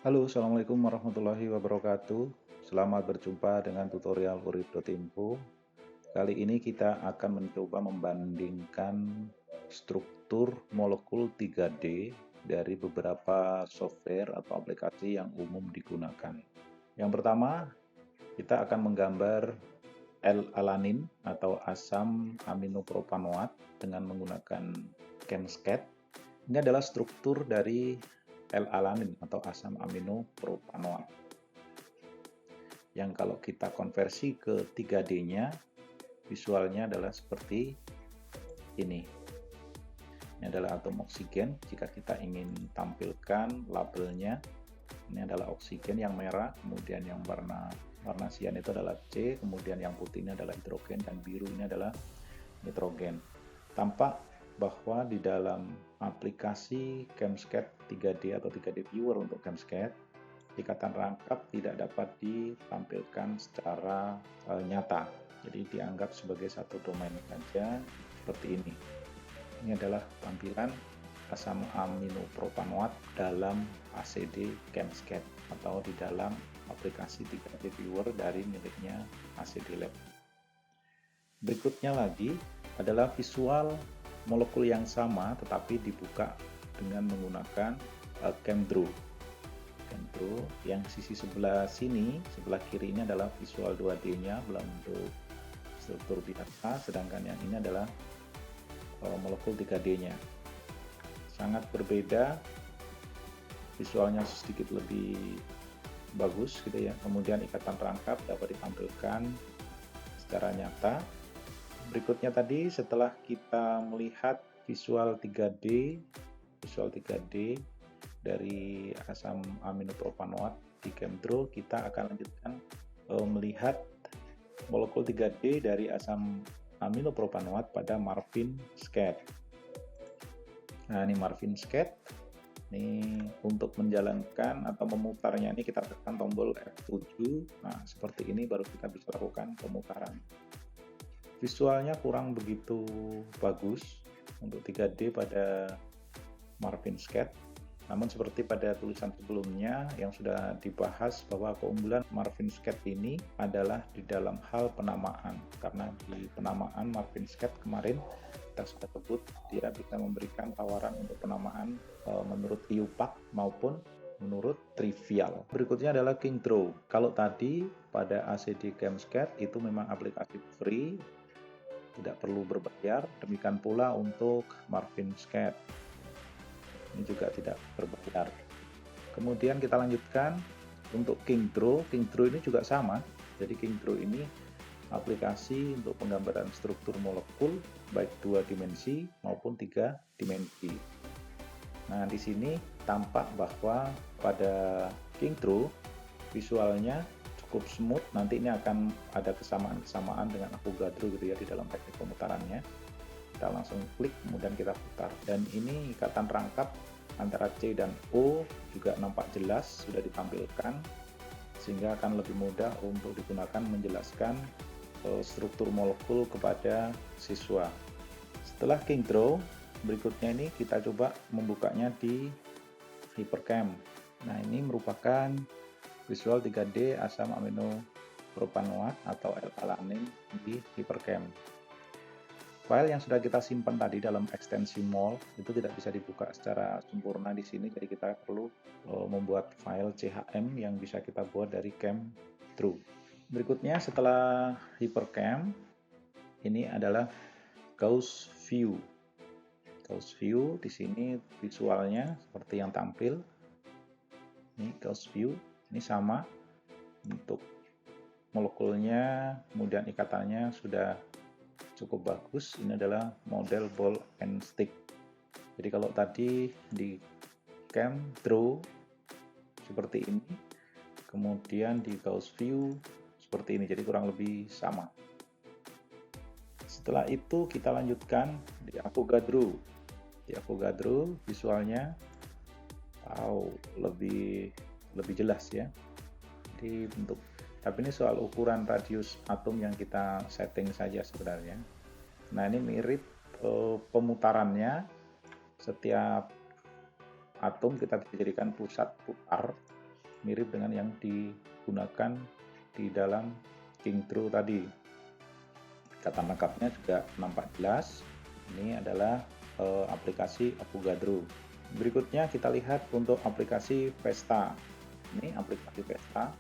Halo, Assalamualaikum warahmatullahi wabarakatuh. Selamat berjumpa dengan tutorial urip.info. Kali ini kita akan mencoba membandingkan struktur molekul 3D dari beberapa software atau aplikasi yang umum digunakan. Yang pertama, kita akan menggambar L-alanin atau asam aminopropanoat dengan menggunakan ChemScat. Ini adalah struktur dari L-alanin atau asam aminopropanoat. Yang kalau kita konversi ke 3D-nya, visualnya adalah seperti ini. Ini adalah atom oksigen. Jika kita ingin tampilkan labelnya, ini adalah oksigen yang merah, kemudian yang warna sian itu adalah C, kemudian yang putih ini adalah hidrogen, dan biru ini adalah nitrogen. Tampak bahwa di dalam aplikasi ChemScat 3D atau 3D Viewer untuk ChemScat, ikatan rangkap tidak dapat ditampilkan secara nyata. Jadi dianggap sebagai satu domain saja seperti ini. Ini adalah tampilan asam aminopropanoat dalam ACD ChemScat atau di dalam aplikasi 3D Viewer dari miliknya ACD Lab. Berikutnya lagi adalah visual molekul yang sama tetapi dibuka dengan menggunakan ChemDraw. ChemDraw yang sisi sebelah sini, sebelah kiri ini adalah visual 2D-nya dalam bentuk struktur biasa, sedangkan yang ini adalah molekul 3D-nya. Sangat berbeda, visualnya sedikit lebih bagus gitu ya. Kemudian ikatan rangkap dapat ditampilkan secara nyata. Berikutnya tadi setelah kita melihat visual 3D dari asam aminopropanoat di ChemDraw, kita akan lanjutkan melihat molekul 3D dari asam aminopropanoat pada MarvinScat. Nah, ini MarvinScat. Ini untuk menjalankan atau memutarnya ini kita tekan tombol F7. Nah, seperti ini baru kita bisa lakukan pemutaran. Visualnya kurang begitu bagus untuk 3D pada MarvinScat. Namun seperti pada tulisan sebelumnya yang sudah dibahas bahwa keunggulan MarvinScat ini adalah di dalam hal penamaan. Karena di penamaan MarvinScat kemarin kita sudah sebut dia bisa memberikan tawaran untuk penamaan menurut IUPAC maupun menurut trivial. Berikutnya adalah KingDraw. Kalau tadi pada ACD ChemScat itu memang aplikasi free, tidak perlu berbayar. Demikian pula untuk MarvinScat. Ini juga tidak berbayar. Kemudian kita lanjutkan untuk KingDraw. KingDraw ini juga sama. Jadi KingDraw ini aplikasi untuk penggambaran struktur molekul baik 2 dimensi maupun 3 dimensi. Nah, di sini tampak bahwa pada KingDraw visualnya cukup smooth. Nanti ini akan ada kesamaan-kesamaan dengan Avogadro gitu ya di dalam teknik pemutarannya. Kita langsung klik kemudian kita putar, dan ini ikatan rangkap antara C dan O juga nampak jelas sudah ditampilkan, sehingga akan lebih mudah untuk digunakan menjelaskan struktur molekul kepada siswa. Setelah KingDraw, berikutnya ini kita coba membukanya di HyperCam. Nah, ini merupakan visual 3D asam aminopropanoat atau L-alanin di HyperCam. File yang sudah kita simpan tadi dalam ekstensi mol itu tidak bisa dibuka secara sempurna di sini, jadi kita perlu membuat file CHM yang bisa kita buat dari ChemDraw. Berikutnya setelah HyperCam, ini adalah Gauss View. Gauss View di sini visualnya seperti yang tampil. Ini Gauss View, ini sama untuk molekulnya, kemudian ikatannya sudah cukup bagus. Ini adalah model ball and stick. Jadi kalau tadi di ChemDraw seperti ini, kemudian di Gauss View seperti ini, jadi kurang lebih sama. Setelah itu kita lanjutkan di Avogadro. Di Avogadro visualnya lebih jelas ya. Jadi bentuk, tapi ini soal ukuran radius atom yang kita setting saja sebenarnya. Nah, ini mirip pemutarannya. Setiap atom kita dijadikan pusat putar. mirip dengan yang digunakan di dalam Kingdro tadi. Kata lengkapnya juga nampak jelas. Ini adalah aplikasi Avogadro. Berikutnya kita lihat untuk aplikasi Vesta. Ini aplikasi Vesta.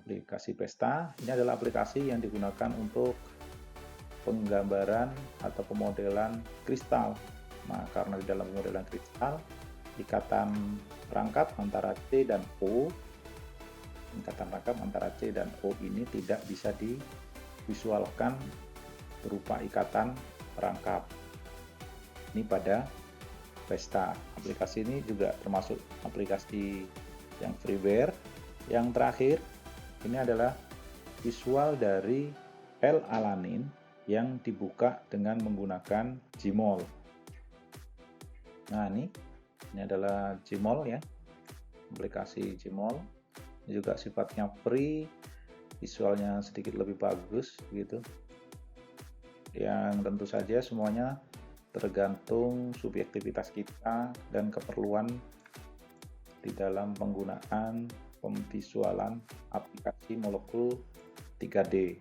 Aplikasi Vesta ini adalah aplikasi yang digunakan untuk penggambaran atau pemodelan kristal. Nah, karena di dalam pemodelan kristal, ikatan rangkap antara C dan O, ikatan rangkap antara C dan O ini tidak bisa divisualkan berupa ikatan rangkap. Ini pada Vesta. Aplikasi ini juga termasuk aplikasi yang freeware. Yang terakhir, ini adalah visual dari L-alanin yang dibuka dengan menggunakan Gmol. Nah, ini adalah Gmol ya, aplikasi Gmol. Ini juga sifatnya free, visualnya sedikit lebih bagus gitu. Yang tentu saja semuanya tergantung subjektivitas kita dan keperluan di dalam penggunaan pemvisualan aplikasi molekul 3D.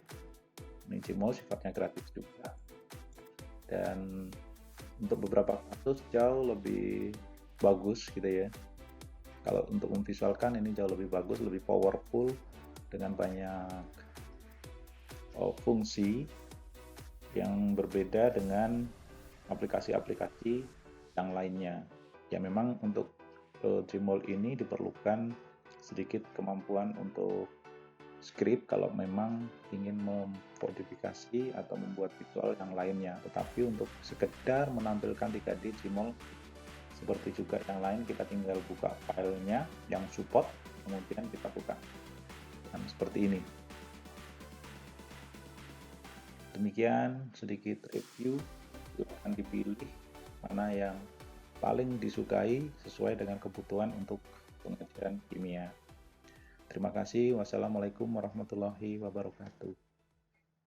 Ini Gmol sifatnya gratis juga. Dan untuk beberapa kasus jauh lebih bagus gitu ya. Kalau untuk memvisualkan ini jauh lebih bagus, lebih powerful dengan banyak fungsi yang berbeda dengan aplikasi-aplikasi yang lainnya. Ya memang untuk Gmol ini diperlukan sedikit kemampuan untuk script kalau memang ingin memodifikasi atau membuat visual yang lainnya. Tetapi untuk sekedar menampilkan 3D Gmol seperti juga yang lain, kita tinggal buka filenya yang support, kemudian kita buka. Dan seperti ini. Demikian sedikit review, silakan dipilih mana yang paling disukai sesuai dengan kebutuhan untuk pengajaran kimia. Terima kasih. Wassalamualaikum warahmatullahi wabarakatuh.